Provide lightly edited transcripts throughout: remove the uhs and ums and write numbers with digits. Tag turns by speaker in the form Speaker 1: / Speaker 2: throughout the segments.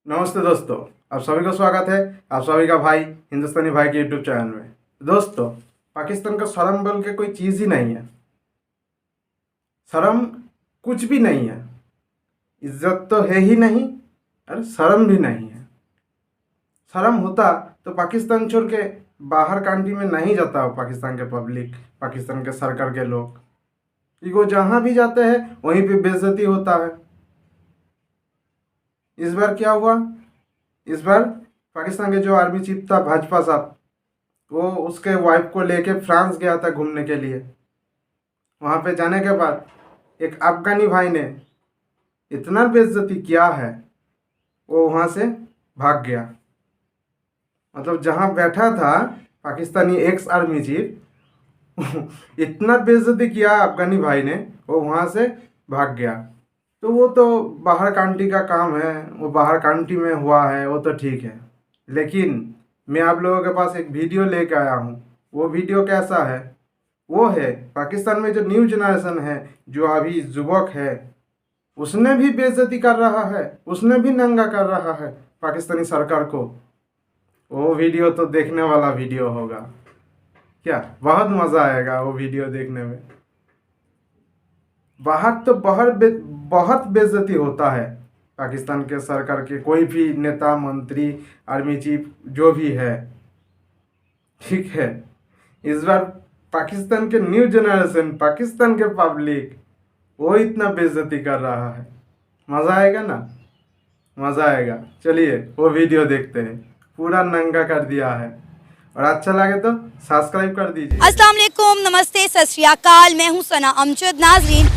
Speaker 1: नमस्ते दोस्तों, आप सभी का स्वागत है। आप सभी का भाई हिंदुस्तानी भाई के यूट्यूब चैनल में। दोस्तों, पाकिस्तान का शर्म बोल के कोई चीज़ ही नहीं है। शर्म कुछ भी नहीं है। इज्जत तो है ही नहीं और शर्म भी नहीं है। शर्म होता तो पाकिस्तान छोड़ के बाहर कंट्री में नहीं जाता हो। पाकिस्तान के पब्लिक, पाकिस्तान के सरकार के लोग, कि वो जहाँ भी जाते हैं वहीं पे बेइज्जती होता है। इस बार क्या हुआ? इस बार पाकिस्तान के जो आर्मी चीफ था भाजपा साहब, वो उसके वाइफ को लेके फ्रांस गया था घूमने के लिए। वहाँ पे जाने के बाद एक अफगानी भाई ने इतना बेइज्जती किया है, वो वहाँ से भाग गया। मतलब जहाँ बैठा था पाकिस्तानी एक्स आर्मी चीफ इतना बेइज्जती किया अफगानी भाई ने, वो वहाँ से भाग गया। तो वो तो बाहर कंट्री का काम है, वो बाहर कंट्री में हुआ है, वो तो ठीक है। लेकिन मैं आप लोगों के पास एक वीडियो लेके आया हूँ। वो वीडियो कैसा है? वो है पाकिस्तान में जो न्यू जनरेशन है, जो अभी युवक है, उसने भी बेइज्जती कर रहा है, उसने भी नंगा कर रहा है पाकिस्तानी सरकार को। वो वीडियो तो देखने वाला वीडियो होगा। क्या बहुत मज़ा आएगा वो वीडियो देखने में। बाहर तो बहुत बेइज्जती होता है पाकिस्तान के सरकार के, कोई भी नेता, मंत्री, आर्मी चीफ जो भी है, ठीक है। इस बार पाकिस्तान के न्यू जनरेशन, पाकिस्तान के पब्लिक, वो इतना बेइज्जती कर रहा है। मज़ा आएगा ना? मज़ा आएगा। चलिए वो वीडियो देखते हैं। पूरा नंगा कर दिया है, और अच्छा लगे तो सब्सक्राइब कर दीजिए।
Speaker 2: अस्सलाम वालेकुम, नमस्ते, सत श्री अकाल। मैं हूं सना अमजद। नाजरीन,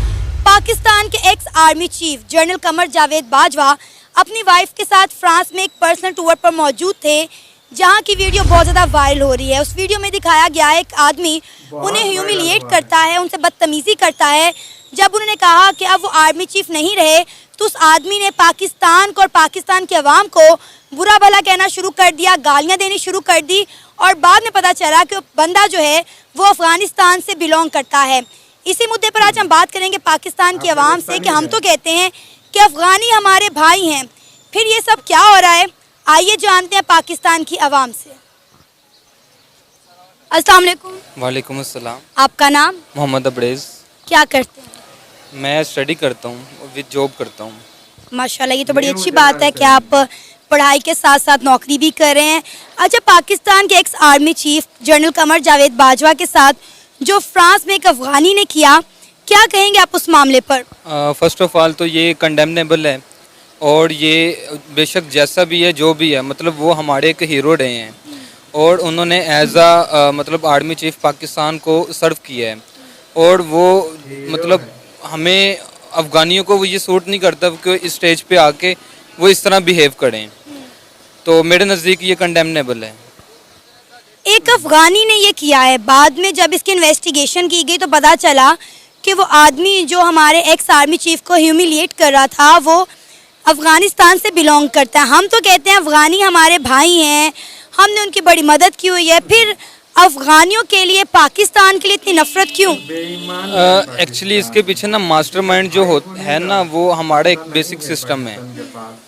Speaker 2: पाकिस्तान के ex army chief general Qamar Javed Bajwa अपनी वाइफ के साथ फ्रांस में एक पर्सनल टूर पर मौजूद थे, जहां की वीडियो बहुत ज़्यादा वायरल हो रही है। उस वीडियो में दिखाया गया है एक आदमी उन्हें ह्यूमिलिएट करता है, उनसे बदतमीज़ी करता है। जब उन्होंने कहा कि अब वो आर्मी चीफ नहीं रहे, तो उस आदमी ने पाकिस्तान को और पाकिस्तान के अवाम को बुरा भला कहना शुरू कर दिया, गालियाँ देनी शुरू कर दी। और बाद में पता चला कि वो बंदा जो है वो अफ़गानिस्तान से बिलोंग करता है। इसी मुद्दे पर आज हम बात करेंगे पाकिस्तान की आवाम से कि हम तो कहते हैं कि अफ़गानी हमारे भाई हैं, फिर ये सब क्या हो रहा है? आइए जानते हैं पाकिस्तान की आवाम से। अस्सलाम वालेकुम।
Speaker 3: वालेकुम अस्सलाम।
Speaker 2: आपका नाम?
Speaker 3: मोहम्मद अब्रेज़।
Speaker 2: क्या करते हैं?
Speaker 3: मैं स्टडी करता हूँ, विद जॉब करता हूँ।
Speaker 2: माशाल्लाह, ये तो बड़ी अच्छी बात है कि आप पढ़ाई के साथ साथ नौकरी भी कर रहे हैं। अच्छा, पाकिस्तान के ex army chief general Qamar Javed Bajwa के साथ जो फ्रांस में एक अफ़गानी ने किया, क्या कहेंगे आप उस मामले पर?
Speaker 3: फ़र्स्ट ऑफ़ ऑल तो ये कंडेमनेबल है, और ये बेशक जैसा भी है, जो भी है, मतलब वो हमारे एक हीरो रहे हैं, और उन्होंने एज मतलब आर्मी चीफ पाकिस्तान को सर्व किया है। और वो मतलब हमें अफ़गानियों को वो ये सूट नहीं करता कि इस स्टेज पे आके वो इस तरह बिहेव करें। तो मेरे नज़दीक ये कंडेमनेबल है।
Speaker 2: एक अफ़गानी ने ये किया है, बाद में जब इसकी इन्वेस्टिगेशन की गई तो पता चला कि वो आदमी जो हमारे एक्स आर्मी चीफ को ह्यूमिलिएट कर रहा था, वो अफ़गानिस्तान से बिलोंग करता है। हम तो कहते हैं अफ़गानी हमारे भाई हैं, हमने उनकी बड़ी मदद की हुई है, फिर अफ़गानियों के लिए, पाकिस्तान के लिए इतनी नफरत क्यों?
Speaker 3: एक्चुअली इसके पीछे ना मास्टरमाइंड जो है ना, वो हमारा एक बेसिक सिस्टम है।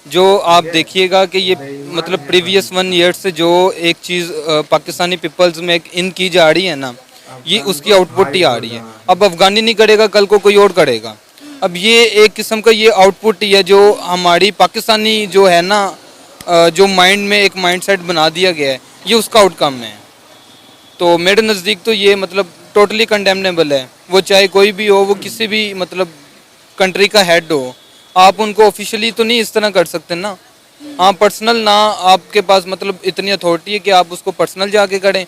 Speaker 3: जो आप देखिएगा कि ये मतलब प्रीवियस 1 ईयर से जो एक चीज़ पाकिस्तानी पीपल्स में एक इन की जा रही है ना, ये उसकी आउटपुट ही आ रही है। अब अफ़गानी नहीं करेगा, कल को कोई और करेगा। अब ये एक किस्म का ये आउटपुट ही है जो हमारी पाकिस्तानी जो है ना, जो माइंड में एक माइंडसेट बना दिया गया है, ये उसका आउटकम है। तो मेरे नज़दीक तो ये मतलब टोटली कंडेमनेबल है। वो चाहे कोई भी हो, वो किसी भी मतलब कंट्री का हेड हो, आप उनको ऑफिशियली तो नहीं इस तरह कर सकते ना। हाँ, पर्सनल ना आपके पास मतलब इतनी अथॉरिटी है कि आप उसको पर्सनल जाके करें,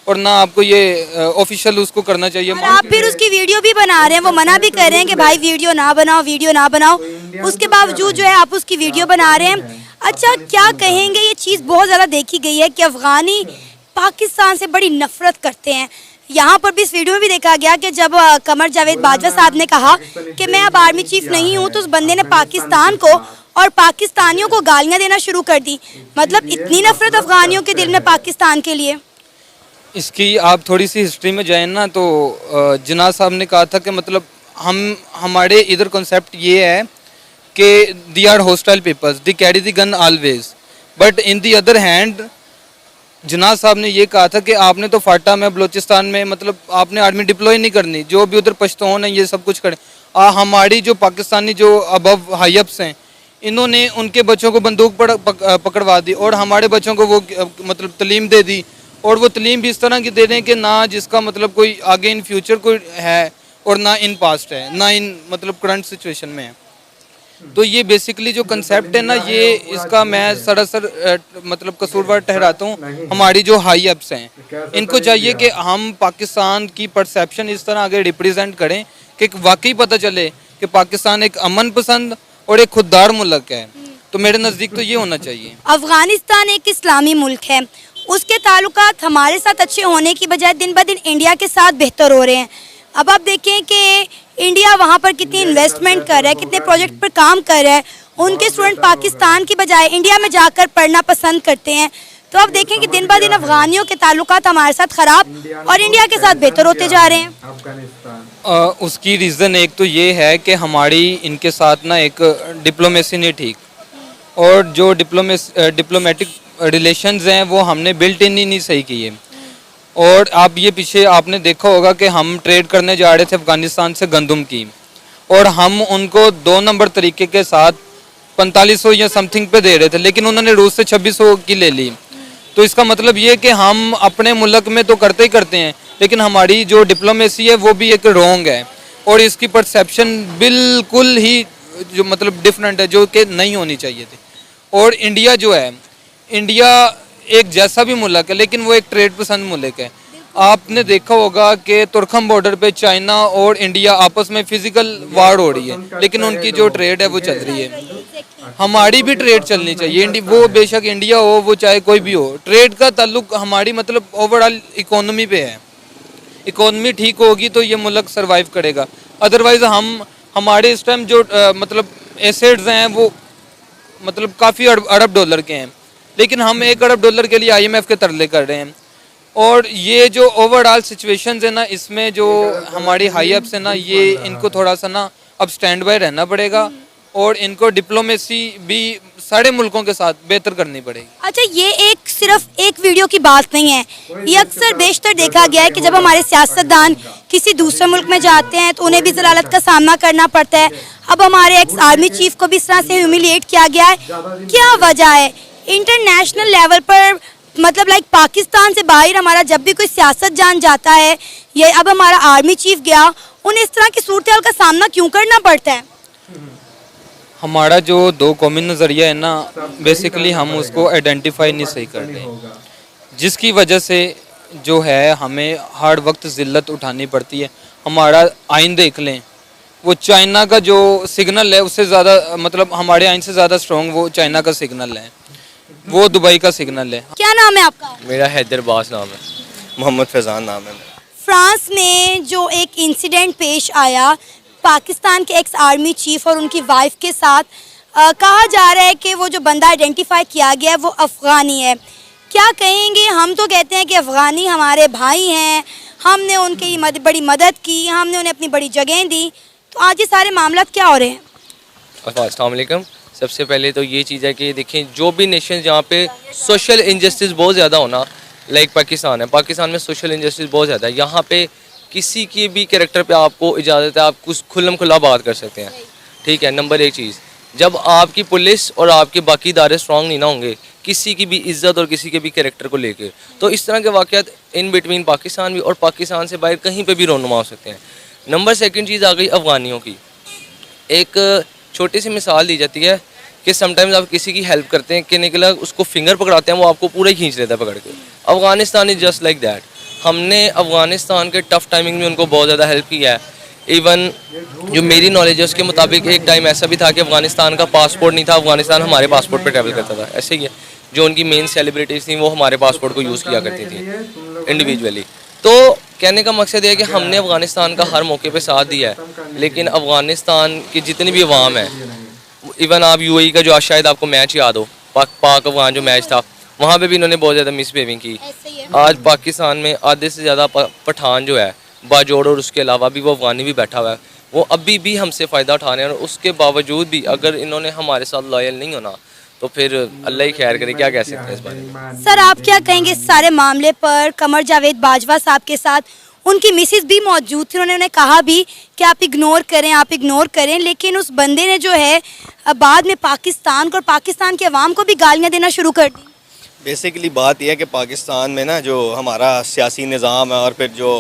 Speaker 3: और ना आपको ये ऑफिशियल उसको करना चाहिए।
Speaker 2: और आप फिर उसकी वीडियो भी बना रहे हैं, वो मना भी कर रहे हैं कि भाई वीडियो ना बनाओ, वीडियो ना बनाओ, उसके बावजूद जो है आप उसकी वीडियो बना रहे हैं। अच्छा, क्या कहेंगे? ये चीज़ बहुत ज़्यादा देखी गई है कि अफ़गानी पाकिस्तान से बड़ी नफरत करते हैं। यहाँ पर भी इस वीडियो में भी देखा गया कि जब कमर जावेद बाजवा साहब ने कहा कि मैं अब आर्मी चीफ नहीं हूँ, तो उस बंदे ने पाकिस्तान को और पाकिस्तानियों को गालियाँ देना शुरू कर दी। मतलब इतनी नफरत अफ़गानियों के दिल में पाकिस्तान के लिए।
Speaker 3: इसकी आप थोड़ी सी हिस्ट्री में जाएं ना, तो जिन्ना साहब ने कहा था कि मतलब हमारे इधर कॉन्सेप्ट ये है कि they are hostile peoples, they carry the gun always, but in the other hand Jinnah sahab ने ये कहा था कि आपने तो फाटा में बलूचिस्तान में मतलब आपने आर्मी डिप्लॉय नहीं करनी, जो भी उधर पश्तून है ये सब कुछ करें। हमारी जो पाकिस्तानी जो अबव हाईअप्स हैं इन्होंने उनके बच्चों को बंदूक पकड़वा दी और हमारे बच्चों को वो मतलब तालीम दे दी, और वो तालीम भी इस तरह की दे दें कि ना जिसका मतलब कोई आगे इन फ्यूचर कोई है और ना इन पास्ट है, ना इन मतलब करंट सिचुएशन में है। तो ये बेसिकली जो कंसेप्ट है ना, ये इसका मैं सरासर मतलब कसूरवार ठहराता हूँ हमारी जो हाई अप्स हैं। इनको चाहिए कि हम पाकिस्तान की परसेप्शन इस तरह आगे रिप्रेजेंट करें कि वाकई पता चले कि पाकिस्तान एक अमन पसंद और एक खुददार मुल्क है। तो मेरे नज़दीक तो ये होना चाहिए।
Speaker 2: अफगानिस्तान एक इस्लामी मुल्क है, उसके ताल्लुकात हमारे साथ अच्छे होने की बजाय दिन ब दिन इंडिया के साथ बेहतर हो रहे हैं। अब आप देखें कि इंडिया वहाँ पर कितनी इन्वेस्टमेंट कर रहा है, कितने प्रोजेक्ट पर काम कर रहा है। उनके स्टूडेंट पाकिस्तान की बजाय इंडिया में जाकर पढ़ना पसंद करते हैं। तो आप देखें कि दिन ब दिन अफगानियों के ताल्लुकात हमारे साथ ख़राब और इंडिया के साथ बेहतर होते जा रहे हैं।
Speaker 3: उसकी रीज़न एक तो ये है कि हमारी इनके साथ ना एक डिप्लोमेसी नहीं ठीक, और जो डिप्लोमेटिक रिलेशंस हैं वो हमने बिल्ट इन ही नहीं सही किए। और आप ये पीछे आपने देखा होगा कि हम ट्रेड करने जा रहे थे अफ़गानिस्तान से गंदम की, और हम उनको 2 नंबर तरीके के साथ 4500 या समथिंग पे दे रहे थे, लेकिन उन्होंने रूस से 2600 की ले ली। तो इसका मतलब ये कि हम अपने मुल्क में तो करते ही करते हैं, लेकिन हमारी जो डिप्लोमेसी है वो भी एक रॉन्ग है, और इसकी परसेप्शन बिल्कुल ही जो मतलब डिफरेंट है, जो कि नहीं होनी चाहिए थी। और इंडिया जो है, इंडिया एक जैसा भी मुल्क है लेकिन वो एक ट्रेड पसंद मुल्क है। आपने देखा होगा कि तुर्कम बॉर्डर पे चाइना और इंडिया आपस में फिजिकल वार हो रही है, लेकिन उनकी जो ट्रेड है वो चल रही है। हमारी भी ट्रेड चलनी चाहिए, वो बेशक इंडिया हो वो चाहे कोई भी हो, ट्रेड का ताल्लुक हमारी मतलब ओवरऑल इकोनॉमी पे है। इकोनॉमी ठीक होगी तो ये मुल्क सरवाइव करेगा, अदरवाइज हमारे इस टाइम जो मतलब एसेट्स हैं वो मतलब काफ़ी अरब डॉलर के हैं, लेकिन हम 1 अरब डॉलर के लिए IMF के तरले कर रहे हैं। और ये जो ओवरऑल सिचुएशंस है ना, इसमें जो हमारी हाई अप्स है ना, ये इनको थोड़ा सा ना अब स्टैंड बाय रहना पड़ेगा, और इनको डिप्लोमेसी भी सारे मुल्कों के साथ बेहतर करनी पड़ेगी।
Speaker 2: अच्छा, ये एक सिर्फ एक वीडियो की बात नहीं है, ये अक्सर बेशतर देखा गया है कि जब हमारे सियासतदान किसी दूसरे मुल्क में जाते हैं तो उन्हें भी जलालत का सामना करना पड़ता है। अब हमारे एक्स आर्मी चीफ को भी इस तरह से ह्यूमिलिएट किया गया है। क्या वजह है? इंटरनेशनल लेवल पर मतलब लाइक पाकिस्तान से बाहर हमारा जब भी कोई सियासतदान जाता है, ये अब हमारा आर्मी चीफ गया, उन्हें इस तरह की सूरत का सामना क्यों करना पड़ता है?
Speaker 3: हमारा जो 2 कौमी नज़रिया है ना, बेसिकली हम उसको आइडेंटिफाई नहीं सही कर रहे, जिसकी वजह से जो है हमें हर वक्त ज़िल्लत उठानी पड़ती है। हमारा आइन देख लें, वो चाइना का जो सिग्नल है उससे ज़्यादा मतलब हमारे आइन से ज़्यादा स्ट्रॉन्ग वो चाइना का सिग्नल है, वो दुबई का सिग्नल है।
Speaker 2: क्या नाम है आपका?
Speaker 4: मेरा हैदर बास नाम है। मोहम्मद फैज़ान नाम है।
Speaker 2: फ्रांस में जो एक इंसिडेंट पेश आया पाकिस्तान के एक्स आर्मी चीफ और उनकी वाइफ के साथ, कहा जा रहा है कि वो जो बंदा आइडेंटिफाई किया गया है वो अफ़गानी है। क्या कहेंगे? हम तो कहते हैं कि अफ़गानी हमारे भाई हैं, हमने उनकी बड़ी मदद की, हमने उन्हें अपनी बड़ी जगह दी, तो आज ये सारे मामला क्या हो रहे हैं?
Speaker 4: अस्सलाम वालेकुम। सबसे पहले तो ये चीज़ है कि देखें, जो भी नेशन जहाँ पे सोशल इनजस्टिस बहुत ज़्यादा होना, लाइक पाकिस्तान है, पाकिस्तान में सोशल इनजस्टिस बहुत ज़्यादा है। यहाँ पे किसी के भी कैरेक्टर पे आपको इजाज़त है, आप कुछ खुल्लम खुल्ला बात कर सकते हैं, ठीक है। नंबर 1 चीज़, जब आपकी पुलिस और आपके बाकी इदारे स्ट्रॉन्ग नहीं ना होंगे किसी की भी इज्जत और किसी के भी कैरेक्टर को लेकर, तो इस तरह के वाक़यात इन बिटवीन पाकिस्तान भी और पाकिस्तान से बाहर कहीं पे भी रोनुमा हो सकते हैं। नंबर 2 चीज़ आ गई अफ़गानियों की। एक छोटी सी मिसाल दी जाती है कि समटाइम्स आप किसी की हेल्प करते हैं कि निकला उसको फिंगर पकड़ाते हैं, वो आपको पूरा ही खींच लेता है पकड़ के। Afghanistan is just like that. हमने अफ़गानिस्तान के टफ़ टाइमिंग में उनको बहुत ज़्यादा हेल्प किया है। इवन जो मेरी नॉलेज है उसके मुताबिक एक टाइम ऐसा भी था कि अफ़गानिस्तान का पासपोर्ट नहीं था, अफ़गानिस्तान हमारे पासपोर्ट पर ट्रैवल करता था। ऐसे ही है, जो उनकी मेन सेलिब्रिटीज़ थी वो हमारे पासपोर्ट को यूज़ किया करती थी इंडिविजुअली। तो कहने का मकसद ये है कि हमने अफ़गानिस्तान का हर मौके पे साथ दिया है, लेकिन अफ़गानिस्तान की जितनी भी अवाम है, इवन आप UAE का जो आज शायद आपको मैच याद हो, पाक अफ़गान जो मैच था, वहाँ पे भी इन्होंने बहुत ज़्यादा मिसबिहेविंग की। आज पाकिस्तान में आधे से ज़्यादा पठान जो है बाजोड़ और उसके अलावा भी वो अफ़गानी भी बैठा हुआ है। वो अभी भी हमसे फ़ायदा उठा रहे हैं, और उसके बावजूद भी अगर इन्होंने हमारे साथ लॉयल नहीं होना तो फिर अल्लाह ही खैर करे, क्या कह सकते हैं इस बारे में।
Speaker 2: सर आप क्या कहेंगे इस सारे मामले पर? कमर जावेद बाजवा साहब के साथ उनकी मिसेज भी मौजूद थी, उन्होंने कहा भी कि आप इग्नोर करें, लेकिन उस बंदे ने जो है बाद में पाकिस्तान को और पाकिस्तान के अवाम को भी गालियां देना शुरू कर दी।
Speaker 5: बेसिकली बात यह है कि पाकिस्तान में ना जो हमारा सियासी निज़ाम है और फिर जो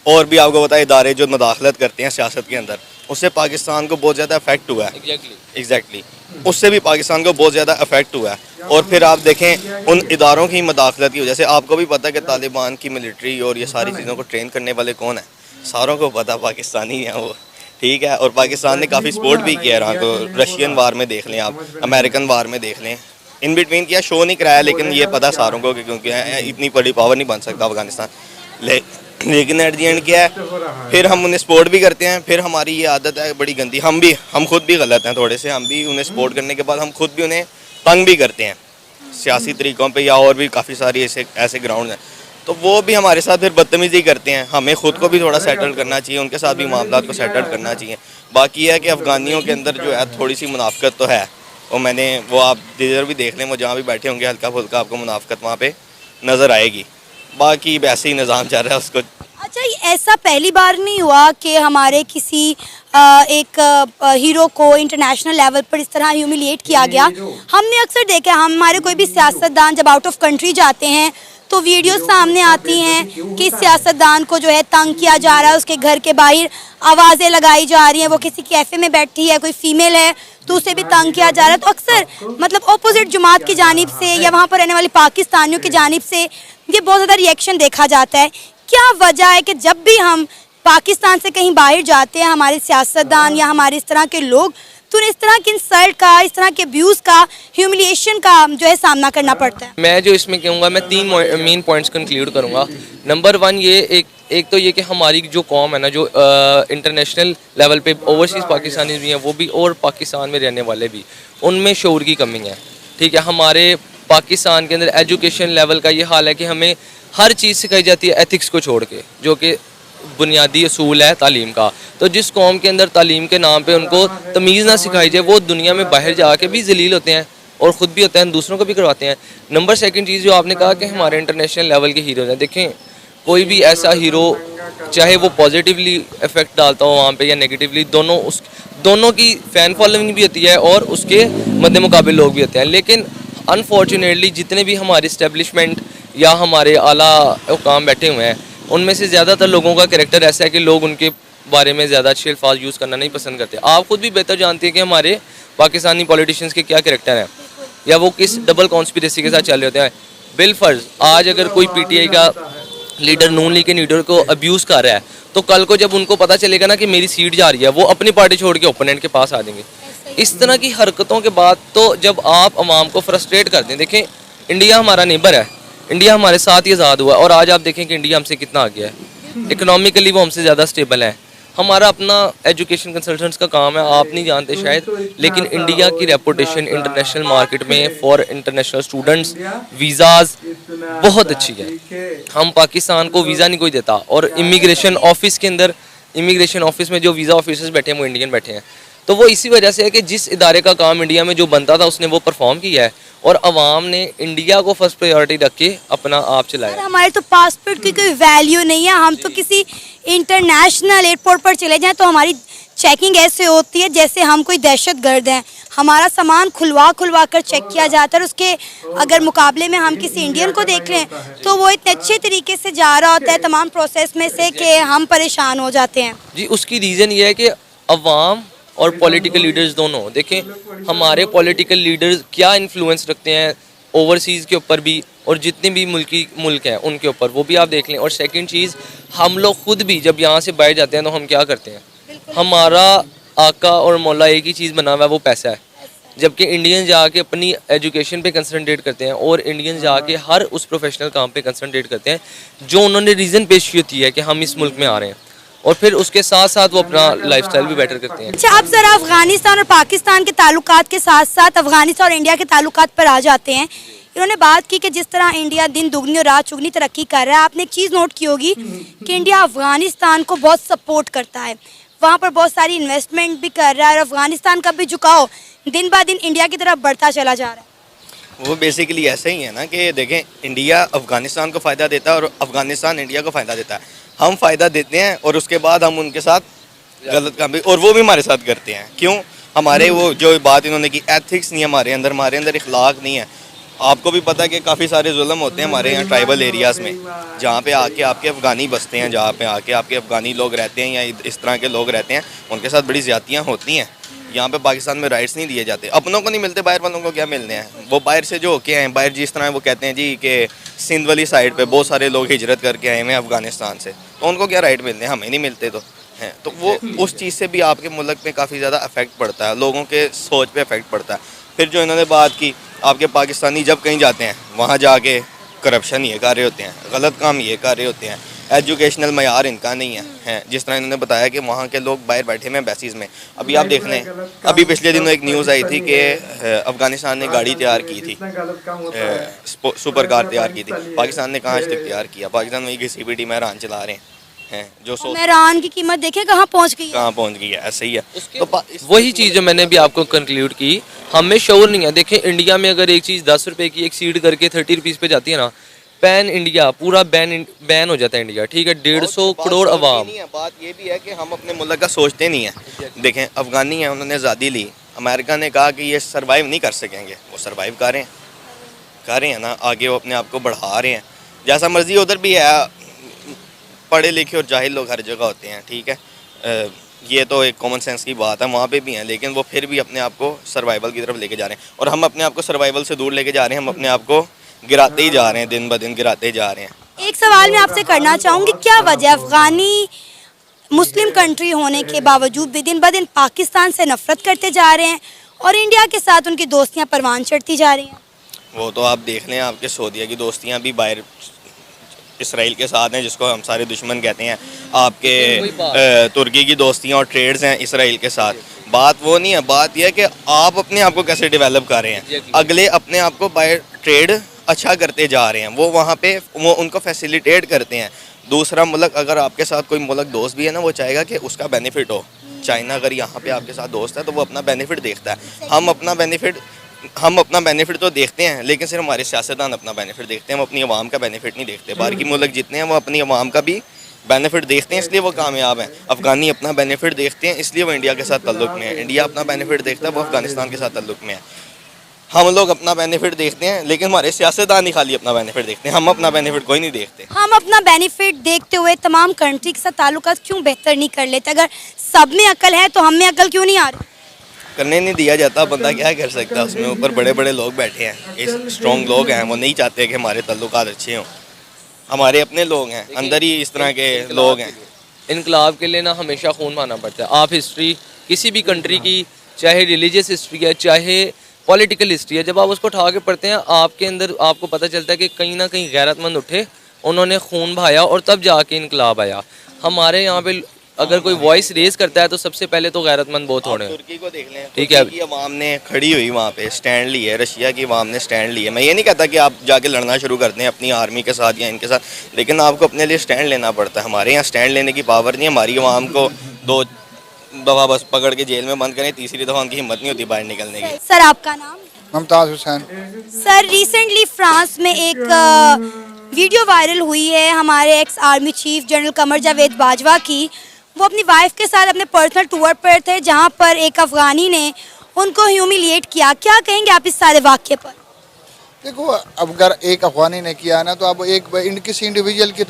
Speaker 5: और भी आपको पता है इदारे जो मदाखलत करते हैं सियासत के अंदर, उससे पाकिस्तान को बहुत ज़्यादा इफेक्ट हुआ है। एग्जैक्टली उससे भी पाकिस्तान को बहुत ज़्यादा इफेक्ट हुआ है। और फिर आप देखें उन इदारों की मदाखलत की वजह से, आपको भी पता है कि तालिबान की मिलिट्री और ये सारी चीज़ों को ट्रेन करने वाले कौन है, सारों को पता पाकिस्तानी हैं वो, ठीक है। और पाकिस्तान ने काफ़ी सपोर्ट भी किया ईरान को, रशियन वार में देख लें आप, अमेरिकन वार में देख लें, इन बिटवीन किया, शो नहीं कराया, लेकिन ये पता सारों को कि क्योंकि इतनी बड़ी पावर नहीं बन सकता अफगानिस्तान। लेकिन एट दी एंड क्या है, फिर हम उन्हें सपोर्ट भी करते हैं। फिर हमारी ये आदत है बड़ी गंदी, हम खुद भी गलत हैं थोड़े से, हम भी उन्हें सपोर्ट करने के बाद हम खुद भी उन्हें तंग भी करते हैं सियासी तरीक़ों पे, या और भी काफ़ी सारी ऐसे ग्राउंड हैं, तो वो भी हमारे साथ फिर बदतमीज़ी करते हैं। हमें खुद को भी थोड़ा सेटल करना चाहिए, उनके साथ भी मामलात को सेटल करना चाहिए। बाकी यह है कि अफ़गानियों के अंदर जो है थोड़ी सी मुनाफ़िकत तो है, वो आप जिधर भी देख लें, वो जहाँ भी बैठे होंगे हल्का फुल्का आपको मुनाफ़िकत वहाँ पे नज़र आएगी। बाकी वैसे ही निज़ाम चल रहा है उसको।
Speaker 2: अच्छा, ये ऐसा पहली बार नहीं हुआ कि हमारे किसी एक हीरो को इंटरनेशनल लेवल पर इस तरह ह्यूमिलिएट किया गया? हमने अक्सर देखा, हमारे कोई भी सियासतदान जब आउट ऑफ कंट्री जाते हैं तो वीडियो सामने आती हैं कि सियासतदान को जो है तंग किया जा रहा है, उसके घर के बाहर आवाज़ें लगाई जा रही हैं, वो किसी कैफ़े में बैठी है, कोई फीमेल है तो उसे भी तंग किया जा रहा है। तो अक्सर मतलब अपोजिट जमात की जानिब से या वहाँ पर रहने वाले पाकिस्तानियों की जानिब से ये बहुत ज़्यादा रिएक्शन देखा जाता है। क्या वजह है कि जब भी हम पाकिस्तान से कहीं बाहर जाते हैं, हमारे सियासतदान या हमारे इस तरह के लोग, तो इस तरह के इंसल्ट का, इस तरह के अब्यूज़ का, ह्यूमिलिएशन का जो है सामना करना पड़ता है?
Speaker 4: मैं जो इसमें कहूँगा, मैं 3 मेन पॉइंट्स कंक्लूड करूँगा। नंबर 1 ये एक तो ये कि हमारी जो कौम है ना, जो इंटरनेशनल लेवल पे ओवरसीज़ पाकिस्तानी भी हैं वो भी, और पाकिस्तान में रहने वाले भी, उनमें शऊर की कमी है, ठीक है। हमारे पाकिस्तान के अंदर एजुकेशन लेवल का ये हाल है कि हमें हर चीज़ सिखाई जाती है एथिक्स को छोड़ के, जो कि बुनियादी असूल है तालीम का। तो जिस कौम के अंदर तालीम के नाम पे उनको तमीज़ ना सिखाई जाए, वो दुनिया में बाहर जाके भी जलील होते हैं और ख़ुद भी होते हैं, दूसरों को भी करवाते हैं। नंबर 2 चीज़ जो आपने कहा कि हमारे इंटरनेशनल लेवल के हीरोज़ हैं, देखें कोई भी ऐसा हीरो, चाहे वो पॉजिटिवली इफेक्ट डालता हो वहाँ पे या नेगेटिवली, दोनों की फ़ैन फॉलोइंग भी होती है और उसके मद्दे मुकाबिल लोग भी होते हैं। लेकिन अनफॉर्चुनेटली जितने भी हमारे इस्टेब्लिशमेंट या हमारे आला हुकाम बैठे हुए हैं, उनमें से ज़्यादातर लोगों का कैरेक्टर ऐसा है कि लोग उनके बारे में ज़्यादा अच्छे अल्फाज यूज़ करना नहीं पसंद करते। आप खुद भी बेहतर जानते हैं कि हमारे पाकिस्तानी पॉलिटिशियंस के क्या कैरेक्टर हैं, या वो किस डबल कॉन्स्पिरेसी के साथ चल रहे होते हैं। बिलफर्ज आज अगर कोई पीटीआई का लीडर, नून लीग के लीडर को अब्यूज़ कर रहा है, तो कल को जब उनको पता चलेगा ना कि मेरी सीट जा रही है, वो अपनी पार्टी छोड़ के ओपोनेंट के पास आ जाएंगे। इस तरह की हरकतों के बाद तो जब आप अवाम को फ्रस्ट्रेट करते हैं, देखें इंडिया हमारा नेबर है, इंडिया हमारे साथ ही आज़ाद हुआ, और आज आप देखें कि इंडिया हमसे कितना आ गया है, इकोनॉमिकली वो हमसे ज़्यादा स्टेबल है। हमारा अपना एजुकेशन कंसल्टेंट्स का काम है, आप नहीं जानते शायद, लेकिन इंडिया की रेपुटेशन इंटरनेशनल मार्केट में फॉर इंटरनेशनल स्टूडेंट्स वीज़ाज़ बहुत अच्छी है। हम पाकिस्तान को वीज़ा नहीं कोई देता, और इमिग्रेशन ऑफिस के अंदर, इमिग्रेशन ऑफिस में जो वीज़ा ऑफिसर्स बैठे हैं वो इंडियन बैठे हैं। तो वो इसी वजह से है कि जिस इदारे का काम इंडिया में जो बनता था उसने वो परफॉर्म किया है, और अवाम ने इंडिया को फर्स्ट प्रायोरिटी रख के अपना आप चलाया।
Speaker 2: हमारे तो पासपोर्ट की कोई वैल्यू नहीं है, हम तो किसी इंटरनेशनल एयरपोर्ट पर चले जाएं तो हमारी चेकिंग ऐसे होती है जैसे हम कोई दहशतगर्द हैं। हमारा सामान खुलवा कर चेक किया जाता है, और उसके अगर मुकाबले में हम किसी इंडियन को देख लें तो वो इतने अच्छे तरीके से जा रहा होता है तमाम प्रोसेस में से कि हम परेशान हो जाते हैं।
Speaker 4: जी, उसकी रीज़न ये है कि अवाम और पॉलिटिकल लीडर्स दोनों, देखें हमारे पॉलिटिकल लीडर्स क्या इन्फ्लुएंस रखते हैं ओवरसीज़ के ऊपर भी, और जितने भी मुल्क हैं उनके ऊपर, वो भी आप देख लें। और सेकंड चीज़, हम लोग खुद भी जब यहाँ से बाहर जाते हैं तो हम क्या करते हैं, हमारा आका और मौला एक ही चीज़ बना हुआ है, वो पैसा है। जबकि इंडियन जाके अपनी एजुकेशन पे कंसंट्रेट करते हैं, और इंडियन जाके हर उस प्रोफेशनल काम पे कंसंट्रेट करते हैं जो उन्होंने रीज़न पेश की होती है कि हम इस मुल्क में आ रहे हैं, और फिर उसके साथ साथ वो अपना लाइफस्टाइल भी बेटर करते हैं।
Speaker 2: अच्छा, अब ज़रा अफगानिस्तान और पाकिस्तान के ताल्लुकात के साथ साथ अफगानिस्तान और इंडिया के ताल्लुकात पर आ जाते हैं। इन्होंने बात की कि जिस तरह इंडिया दिन दुगनी और रात चुगनी तरक्की कर रहा है, आपने एक चीज़ नोट की होगी कि इंडिया अफगानिस्तान को बहुत सपोर्ट करता है। वहाँ पर बहुत सारी इन्वेस्टमेंट भी कर रहा है और अफगानिस्तान का भी झुकाव दिन ब दिन इंडिया की तरफ बढ़ता चला जा रहा है।
Speaker 5: वो बेसिकली ऐसा ही है ना कि देखें, इंडिया अफ़गानिस्तान को फ़ायदा देता है और अफ़गानिस्तान इंडिया को फ़ायदा देता है। हम फ़ायदा देते हैं और उसके बाद हम उनके साथ गलत काम भी, और वो भी हमारे साथ करते हैं। क्यों? हमारे वो जो बात इन्होंने की, एथिक्स नहीं है हमारे अंदर इखलाक नहीं है। आपको भी पता है कि काफ़ी सारे जुल्म होते हैं हमारे यहाँ ट्राइबल एरियाज़ में, जहाँ पे आके आपके अफ़गानी बसते हैं, जहाँ पे आके आपके अफ़गानी लोग रहते हैं या इस तरह के लोग रहते हैं, उनके साथ बड़ी ज़्यादतियाँ होती हैं। यहाँ पे पाकिस्तान में राइट्स नहीं दिए जाते, अपनों को नहीं मिलते, बाहर वालों को क्या मिलने हैं। वो बाहर से जो होके आए हैं, बाहर जिस तरह वो कहते हैं जी कि सिंध वाली साइड पे बहुत सारे लोग हिजरत करके आए हुए हैं अफ़गानिस्तान से, तो उनको क्या राइट मिलने हैं, हमें नहीं मिलते तो हैं। तो वो उस चीज़ से भी आपके मुल्क में काफ़ी ज़्यादा अफेक्ट पड़ता है, लोगों के सोच पे अफेक्ट पड़ता है। फिर जो इन्होंने बात की, आपके पाकिस्तानी जब कहीं जाते हैं वहाँ जाके करप्शन ये कर रहे होते हैं, गलत काम ये कर रहे होते हैं, एजुकेशनल मयार इनका नहीं है। जिस तरह इन्होंने बताया कि वहाँ के लोग बाहर बैठे हुए हैं बेसिस में। अभी आप देख लें, अभी पिछले दिनों एक न्यूज़ आई थी कि अफ़गानिस्तान ने गाड़ी तैयार की थी, सुपर कार तैयार की थी। पाकिस्तान ने कहाँ आज तक तैयार किया? पाकिस्तान वही CBT महरान चला रहे हैं जो
Speaker 2: मेहरान की कीमत देखें कहाँ पहुँच गई है।
Speaker 5: कहाँ पहुँच गई है, ऐसे ही है।
Speaker 4: तो वही चीज़ जो मैंने भी आपको कंक्लूड की, हमें शौर नहीं है। देखें, इंडिया में अगर एक चीज़ 10 रुपए की एक्सीड करके 30 रुपीज़ पे जाती है ना, पैन इंडिया पूरा बैन हो जाता है इंडिया, ठीक है। 150 करोड़ अवाम।
Speaker 5: बात ये भी है कि हम अपने मुल्क का सोचते नहीं है। देखें, अफ़गानी है, उन्होंने आज़ादी ली, अमेरिका ने कहा कि ये सर्वाइव नहीं कर सकेंगे, वो सर्वाइव कर रहे हैं ना, आगे वो अपने आप को बढ़ा रहे हैं। जैसा मर्जी उधर भी है, पढ़े लिखे और जाहिल लोग हर जगह होते हैं, ठीक है। ये तो एक कॉमन सेंस की बात है, वहाँ पे भी हैं, लेकिन वो फिर भी अपने आप को सर्वाइवल की तरफ लेके जा रहे हैं। और हम अपने आप को सर्वाइवल से दूर लेके जा रहे हैं, हम अपने आप को गिराते ही जा रहे हैं, दिन ब दिन गिराते जा रहे हैं।
Speaker 2: एक सवाल मैं आपसे करना चाहूँगी, क्या वजह अफगानी मुस्लिम कंट्री होने के बावजूद भी दिन ब दिन पाकिस्तान से नफरत करते जा रहे हैं और इंडिया के साथ उनकी दोस्तियाँ परवान चढ़ती जा रही हैं?
Speaker 5: वो तो आप देख लें, आपके सऊदीया की दोस्तियाँ भी बाहर इसराइल के साथ हैं, जिसको हम सारे दुश्मन कहते हैं। आपके तुर्की की दोस्तियाँ और ट्रेड्स हैं इसराइल के साथ। बात वो नहीं है, बात यह है कि आप अपने आप को कैसे डेवलप कर रहे हैं। अगले अपने आप को बाय ट्रेड अच्छा करते जा रहे हैं, वो वहाँ पे वो उनको फैसिलिटेट करते हैं। दूसरा मुल्क, अगर आपके साथ कोई मुल्क दोस्त भी है ना, वो चाहेगा कि उसका बेनिफिट हो। चाइना अगर यहाँ पे आपके साथ दोस्त है तो वो अपना बेनिफिट देखता है। हम अपना बेनिफिट तो देखते हैं, लेकिन सिर्फ हमारे सियासतदान अपना बेनिफिट देखते हैं, हम अपनी आवाम का बेनिफिट नहीं देखते। बाकी मुल्क जितने हैं वो अपनी आवाम का भी बेनिफिट देखते हैं, इसलिए वो कामयाब हैं। अफ़गानी अपना बेनिफिट देखते हैं, इसलिए वो इंडिया के साथ ताल्लुक़ में है। इंडिया अपना बेनिफिट देखता है, वो अफ़गानिस्तान के साथ ताल्लुक़ में है। हम लोग अपना बेनिफिट देखते हैं, लेकिन हमारे सियासतदान ही खाली अपना बेनिफिट देखते हैं, हम अपना बेनिफिट कोई नहीं देखते।
Speaker 2: हम अपना बेनिफिट देखते हुए तमाम कंट्री के साथ ताल्लुकात क्यों बेहतर नहीं कर लेते? अगर सब में अकल है तो हम में अकल क्यों नहीं आ रही?
Speaker 5: करने नहीं दिया जाता, बंदा क्या कर सकता है उसमें। ऊपर बड़े बड़े लोग बैठे हैं, स्ट्रॉन्ग लोग हैं, वो नहीं चाहते कि हमारे ताल्लुकात अच्छे हों। हमारे अपने लोग हैं, अंदर ही इस तरह के लोग हैं।
Speaker 4: इनकलाब के लिए ना हमेशा खून बहाना पड़ता है। आप हिस्ट्री किसी भी कंट्री की, चाहे रिलीजियस हिस्ट्री है, चाहे पॉलिटिकल हिस्ट्री है, जब आप उसको उठा के पढ़ते हैं, आपके अंदर आपको पता चलता है कि कहीं ना कहीं गैरतमंद उठे, उन्होंने खून बहाया और तब जाके इनकलाब आया। हमारे यहाँ पे अगर कोई वॉइस रेज करता है तो सबसे पहले तो गैरतमंद बहुत होने।
Speaker 5: तुर्की को देख लें,
Speaker 4: ठीक है,
Speaker 5: तुर्की की अवाम ने खड़ी हुई वहाँ पे स्टैंड ली है, रशिया की अवाम ने स्टैंड ली है। मैं ये नहीं कहता कि आप जाके लड़ना शुरू कर दें अपनी आर्मी के साथ या इनके साथ, लेकिन आपको अपने लिए स्टैंड लेना पड़ता है। हमारे यहाँ स्टैंड लेने की पावर नहीं है। हमारी अवाम को 2 दफ़ा बस पकड़ के जेल में बंद करें, तीसरी दफ़ा उनकी हिम्मत नहीं होती बाहर निकलने की।
Speaker 2: सर, आपका नाम?
Speaker 6: Mumtaz Hussain.
Speaker 2: Sir, recently France में एक वीडियो वायरल हुई है हमारे ex army chief general Qamar Javed Bajwa की। वो अपनी वाइफ के साथ अपने पर्सनल टूर पर थे, जहां पर एक अफगानी ने उनको ह्यूमिलिएट किया। क्या कहेंगे आप इस सारे वाक्य पर?
Speaker 6: देखो, अब अगर एक अफगानी ने किया है ना, तो अब किसी इंडिविजुअल की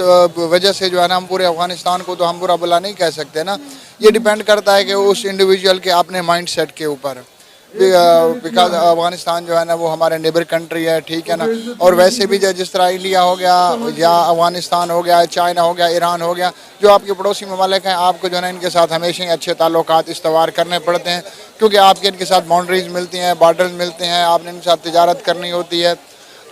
Speaker 6: वजह से जो है ना, हम पूरे अफगानिस्तान को तो हम बुरा भला नहीं कह सकते ना। ये डिपेंड करता है कि उस इंडिविजुअल के अपने माइंड सेट के ऊपर। बिकॉज अफगानिस्तान जो है ना वो हमारे नेबर कंट्री है, ठीक है ना। और वैसे भी जिस तरह इंडिया हो गया या अफगानिस्तान हो गया, चाइना हो गया, ईरान हो गया, जो आपके पड़ोसी ममालिक हैं, आपको जो है ना इनके साथ हमेशा ही अच्छे ताल्लुकात इस्तवार करने पड़ते हैं, क्योंकि आपके इनके साथ बाउंड्रीज मिलती हैं, बॉर्डर्स मिलते हैं, आपने इनके साथ तिजारत करनी होती है।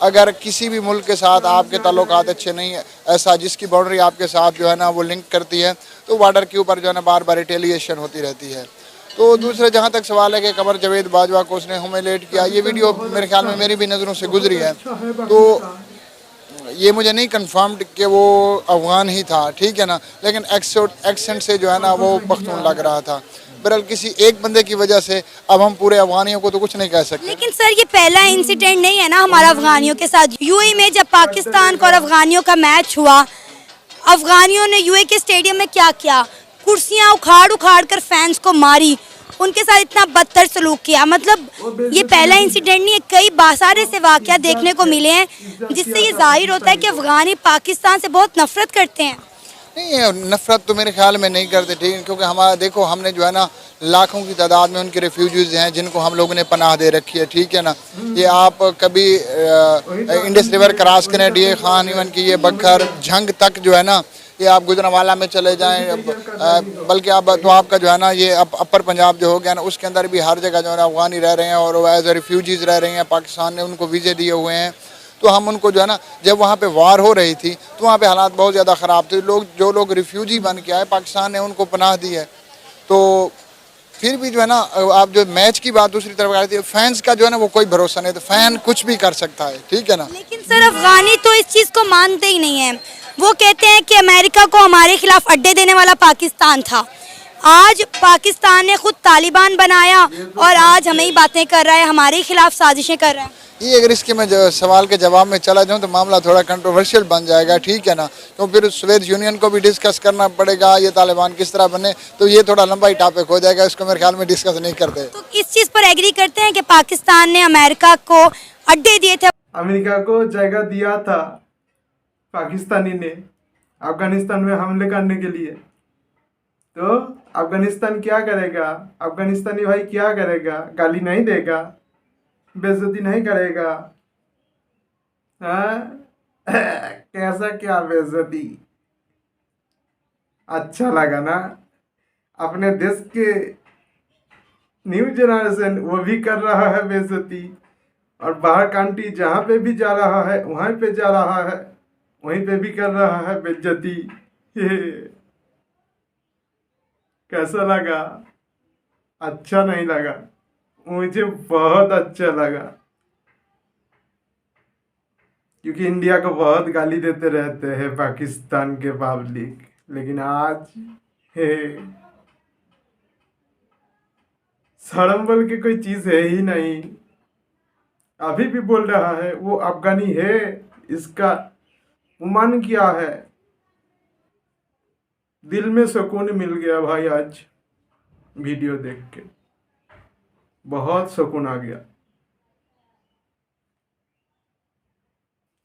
Speaker 6: अगर किसी भी मुल्क के साथ आपके ताल्लुकात अच्छे नहीं है, ऐसा जिसकी बाउंड्री आपके साथ जो है ना वो लिंक करती है, तो बॉर्डर के ऊपर जो है ना बार बार रिटेलिएशन होती रहती है। तो दूसरे जहाँ तक सवाल है कि कमर जावेद बाजवा को उसने ह्यूमिलेट किया, ये वीडियो मेरे ख्याल में मेरी भी नज़रों से गुजरी है। तो ये मुझे नहीं कंफर्म कि वो अफगान ही था, ठीक है ना, लेकिन एक्सेंट से जो है ना वो पख्तून लग रहा था। बहरहाल किसी एक बंदे की वजह से अब हम पूरे अफगानियों को तो कुछ नहीं कह सकते।
Speaker 2: लेकिन सर ये पहला इंसिडेंट नहीं है ना हमारा अफगानियों के साथ। यूएई में जब पाकिस्तान का और अफगानियों का मैच हुआ, अफगानियों ने यूएई के स्टेडियम में क्या किया, कुर्सियां उखाड़ उखाड़ कर फैंस को मारी, उनके साथ इतना बदतर सलूक किया। मतलब ये पहला इंसिडेंट नहीं है, कई सारे से वाकया देखने को मिले हैं जिससे ये जाहिर होता है कि अफगानी पाकिस्तान से बहुत नफरत करते हैं।
Speaker 6: नहीं, नफरत तो मेरे ख्याल में नहीं करते, ठीक है, क्योंकि हमारा देखो हमने जो है ना लाखों की तादाद में उनके रेफ्यूजीज हैं जिनको हम लोगों ने पनाह दे रखी है, ठीक है ना। ये आप कभी इंडस रिवर क्रॉस करें, डीए खान इवन की ये बखर झंग तक जो है ना, ये आप गुजरांवाला में चले जाएं, बल्कि आप तो आपका जो है ना ये अपर पंजाब जो हो गया ना, उसके अंदर भी हर जगह जो है ना अफगानी रह रहे हैं और एज ए रिफ्यूजीज रह रहे हैं। पाकिस्तान ने उनको वीज़े दिए हुए हैं, तो हम उनको जो है ना, जब वहाँ पे वार हो रही थी तो वहाँ पे हालात बहुत ज़्यादा ख़राब थे। जो लोग रिफ्यूजी बन के आए, पाकिस्तान ने उनको पनाह दी है। तो फिर भी जो है ना, आप जो मैच की बात दूसरी तरफ करती है, फैंस का जो है ना वो कोई भरोसा नहीं, तो फैन कुछ भी कर सकता है, ठीक है ना।
Speaker 2: लेकिन सर अफगानी तो इस चीज़ को मानते ही नहीं है। वो कहते हैं कि अमेरिका को हमारे खिलाफ अड्डे देने वाला पाकिस्तान था। आज पाकिस्तान ने खुद तालिबान बनाया और आज हमें ही बातें कर रहा है, हमारे ही खिलाफ साजिशें कर रहा है।
Speaker 6: ये अगर इसके मैं सवाल के जवाब में चला जाऊँ तो मामला थोड़ा कंट्रोवर्शियल बन जाएगा, ठीक है ना। तो फिर सोवियत यूनियन को भी डिस्कस करना पड़ेगा, ये तालिबान किस तरह बने, तो ये थोड़ा लंबा ही टॉपिक हो जाएगा, इसको मेरे ख्याल में डिस्कस नहीं करते।
Speaker 2: तो इस चीज़ पर एग्री करते हैं कि पाकिस्तान ने अमेरिका को अड्डे दिए थे।
Speaker 1: अमेरिका को जगह दिया था पाकिस्तानी ने अफगानिस्तान में हमले करने के लिए, तो अफगानिस्तान क्या करेगा? अफगानिस्तानी भाई क्या करेगा? गाली नहीं देगा? बेइज्जती नहीं करेगा? हाँ? कैसा क्या बेइज्जती? अच्छा लगा ना? अपने देश के न्यू जनरेशन वो भी कर रहा है बेइज्जती, और बाहर कंट्री जहाँ पे भी जा रहा है वहीं पे जा रहा है, वहीं पे भी कर रहा है बेइज्जती। कैसा लगा? अच्छा नहीं लगा? मुझे बहुत अच्छा लगा, क्योंकि इंडिया को बहुत गाली देते रहते हैं पाकिस्तान के पब्लिक, लेकिन आज हे शर्म बोल के कोई चीज़ है ही नहीं। अभी भी बोल रहा है वो अफगानी है, इसका गुमान किया है। दिल में सुकून मिल गया भाई, आज वीडियो देख के बहुत सुकून आ गया।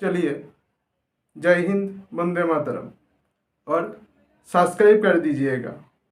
Speaker 1: चलिए, जय हिंद, वंदे मातरम, और सब्सक्राइब कर दीजिएगा।